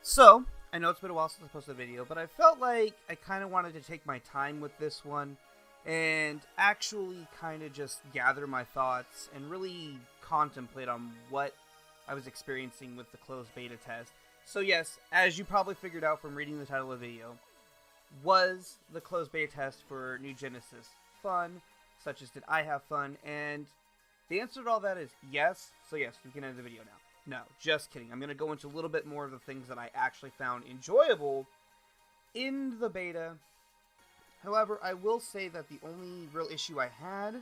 So, I know it's been a while since I posted a video, but I felt like I kind of wanted to take my time with this one and actually kind of just gather my thoughts and really contemplate on what I was experiencing with the closed beta test. So yes, as you probably figured out from reading the title of the video, was the closed beta test for New Genesis fun? Such as did I have fun? And the answer to all that is yes. So yes, we can end the video now. No, just kidding. I'm going to go into a little bit more of the things that I actually found enjoyable in the beta. However, I will say that the only real issue I had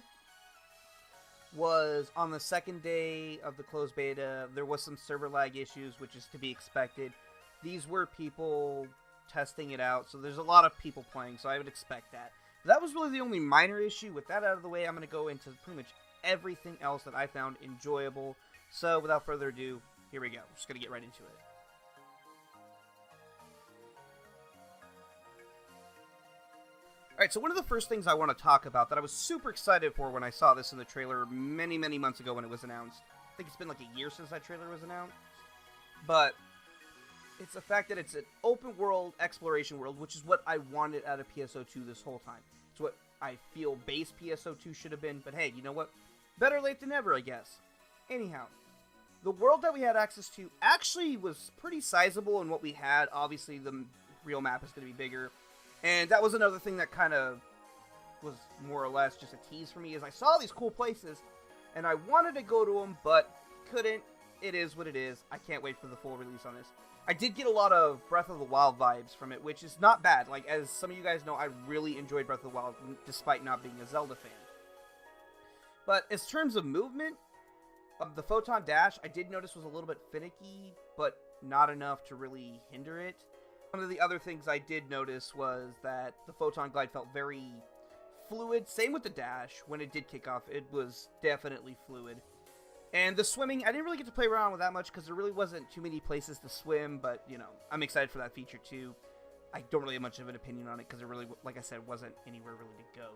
was on the second day of the closed beta, there was some server lag issues, which is to be expected. These were people testing it out, so there's a lot of people playing, so I would expect that. But that was really the only minor issue. With that out of the way, I'm going to go into pretty much everything else that I found enjoyable. So, without further ado, here we go. I'm just going to get right into it. Alright, so one of the first things I want to talk about that I was super excited for when I saw this in the trailer many months ago when it was announced. I think it's been like a year since that trailer was announced. But it's the fact that it's an open world exploration world, which is what I wanted out of PSO2 this whole time. It's what I feel base PSO2 should have been, but hey, you know what? Better late than never, I guess. Anyhow, the world that we had access to actually was pretty sizable in what we had. Obviously, the real map is going to be bigger. And that was another thing that kind of was more or less just a tease for me, is I saw these cool places, and I wanted to go to them, but couldn't. It is what it is. I can't wait for the full release on this. I did get a lot of Breath of the Wild vibes from it, which is not bad. Like, as some of you guys know, I really enjoyed Breath of the Wild, despite not being a Zelda fan. But as terms of movement, the Photon Dash, I did notice was a little bit finicky, but not enough to really hinder it. One of the other things I did notice was that the Photon Glide felt very fluid. Same with the Dash. When it did kick off, it was definitely fluid. And the swimming, I didn't really get to play around with that much because there really wasn't too many places to swim, but, you know, I'm excited for that feature too. I don't really have much of an opinion on it because it really, like I said, wasn't anywhere really to go.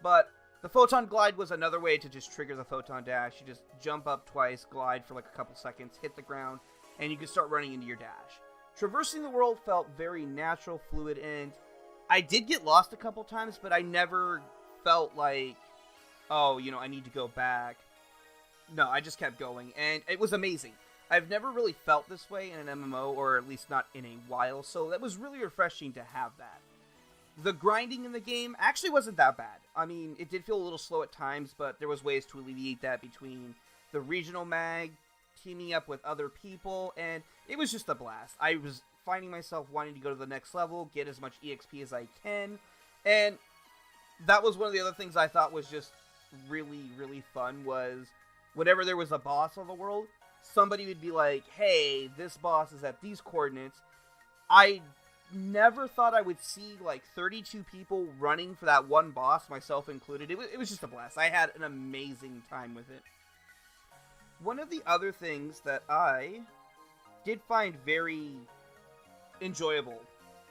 But the Photon Glide was another way to just trigger the Photon Dash. You just jump up twice, glide for like a couple seconds, hit the ground, and you can start running into your dash. Traversing the world felt very natural, fluid, and I did get lost a couple times, but I never felt like, oh, you know, I need to go back. No, I just kept going, and it was amazing. I've never really felt this way in an MMO, or at least not in a while, so that was really refreshing to have that. The grinding in the game actually wasn't that bad. I mean, it did feel a little slow at times, but there was ways to alleviate that between the regional mag, teaming up with other people, and it was just a blast. I was finding myself wanting to go to the next level, get as much EXP as I can, and that was one of the other things I thought was just really fun, was whenever there was a boss on the world, somebody would be like, hey, this boss is at these coordinates. I never thought I would see like 32 people running for that one boss, myself included. It was just a blast. I had an amazing time with it. One of the other things that I did find very enjoyable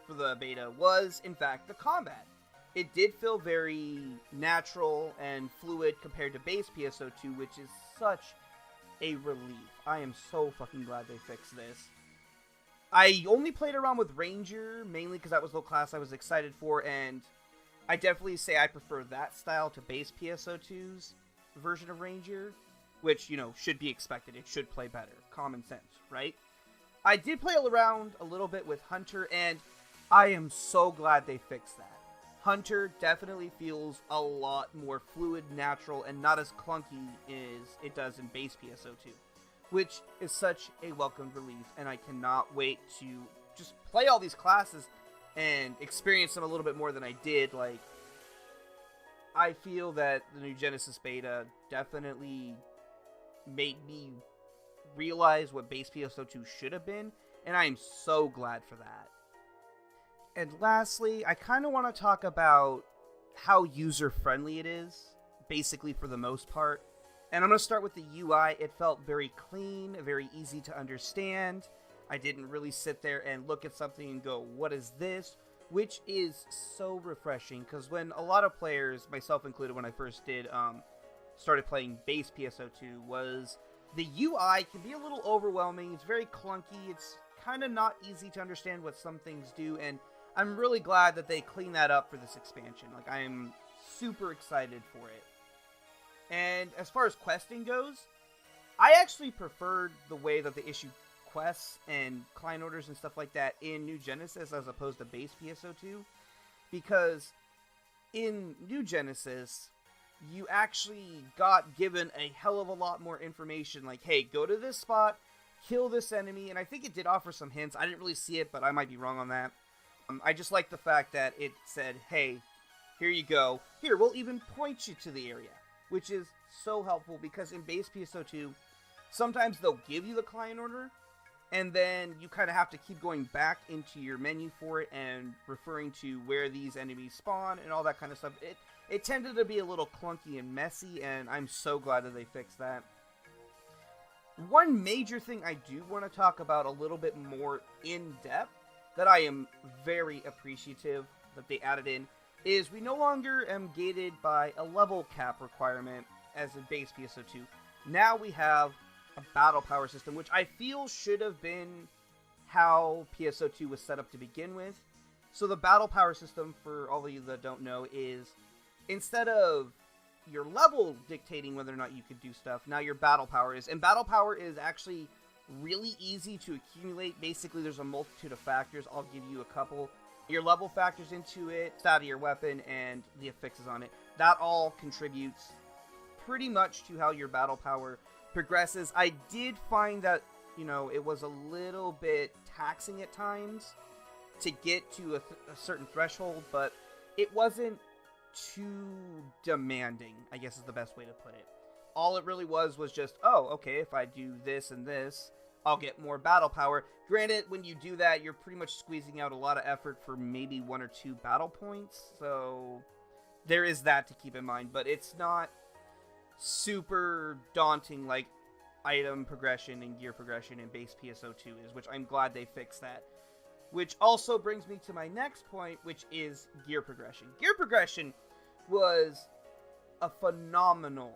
for the beta was, in fact, the combat. It did feel very natural and fluid compared to base PSO2, which is such a relief. I am so fucking glad they fixed this. I only played around with Ranger, mainly because that was the class I was excited for, and I definitely say I prefer that style to base PSO2's version of Ranger, which, you know, should be expected. It should play better. Common sense, right? I did play around a little bit with Hunter, and I am so glad they fixed that. Hunter definitely feels a lot more fluid, natural, and not as clunky as it does in base PSO2, which is such a welcome relief, and I cannot wait to just play all these classes and experience them a little bit more than I did. Like, I feel that the New Genesis beta definitely made me realize what base PSO2 should have been, and I am so glad for that. And lastly, I kind of want to talk about how user-friendly it is, basically for the most part. And I'm going to start with the UI. It felt very clean, very easy to understand. I didn't really sit there and look at something and go, what is this? Which is so refreshing, because when a lot of players, myself included when I first started playing base PSO2, was the UI can be a little overwhelming. It's very clunky. It's kind of not easy to understand what some things do, and I'm really glad that they clean that up for this expansion. Like, I am super excited for it. And as far as questing goes, I actually preferred the way that they issue quests and client orders and stuff like that in New Genesis as opposed to base PSO2, because in New Genesis, you actually got given a hell of a lot more information, like, hey, go to this spot, kill this enemy, and I think it did offer some hints. I didn't really see it, but I might be wrong on that. I just like the fact that it said, hey, here you go. Here, we'll even point you to the area, which is so helpful, because in base PSO2, sometimes they'll give you the client order, and then you kind of have to keep going back into your menu for it and referring to where these enemies spawn and all that kind of stuff. It tended to be a little clunky and messy, and I'm so glad that they fixed that. One major thing I do want to talk about a little bit more in depth that I am very appreciative that they added in is we no longer am gated by a level cap requirement as in base PSO2. Now we have a battle power system, which I feel should have been how PSO2 was set up to begin with. So the battle power system, for all of you that don't know, is instead of your level dictating whether or not you could do stuff, now your battle power is. And battle power is actually really easy to accumulate. Basically, there's a multitude of factors. I'll give you a couple. Your level factors into it, stat of your weapon, and the affixes on it. That all contributes pretty much to how your battle power progresses. I did find that, you know, it was a little bit taxing at times to get to a certain threshold, but it wasn't too demanding, I guess is the best way to put it. All it really was just, oh, okay, if I do this and this, I'll get more battle power. Granted, when you do that, you're pretty much squeezing out a lot of effort for maybe 1 or 2 battle points, so there is that to keep in mind, but it's not super daunting like item progression and gear progression in base PSO2 is, which I'm glad they fixed that. Which also brings me to my next point, which is gear progression. Gear progression was a phenomenal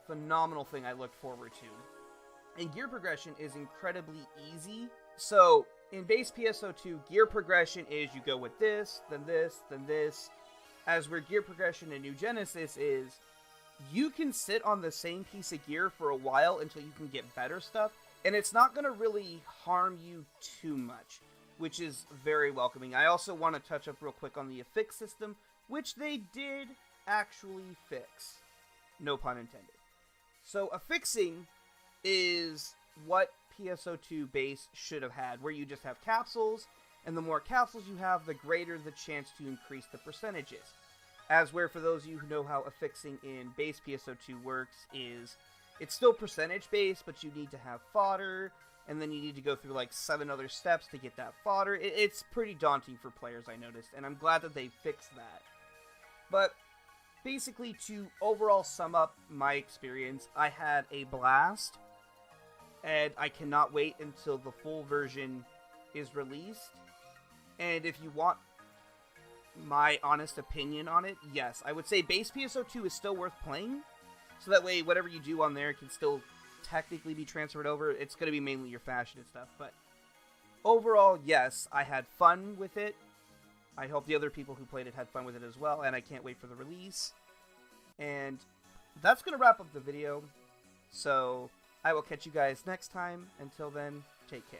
thing I looked forward to. And gear progression is incredibly easy. So, in base PSO2, gear progression is you go with this, then this, then this. As where gear progression in New Genesis is, you can sit on the same piece of gear for a while until you can get better stuff, and it's not going to really harm you too much, which is very welcoming. I also want to touch up real quick on the affix system, which they did actually fix. No pun intended. So affixing is what PSO2 base should have had, where you just have capsules, and the more capsules you have, the greater the chance to increase the percentages. As where, for those of you who know how affixing in base PSO2 works, is it's still percentage based, but you need to have fodder, and then you need to go through like 7 other steps to get that fodder. It's pretty daunting for players, I noticed, and I'm glad that they fixed that. But basically, to overall sum up my experience, I had a blast, and I cannot wait until the full version is released. And if you want my honest opinion on it, yes, I would say base PSO2 is still worth playing, so that way whatever you do on there can still technically be transferred over. It's going to be mainly your fashion and stuff, but overall, yes, I had fun with it. I hope the other people who played it had fun with it as well, and I can't wait for the release. And that's going to wrap up the video, so I will catch you guys next time. Until then, take care.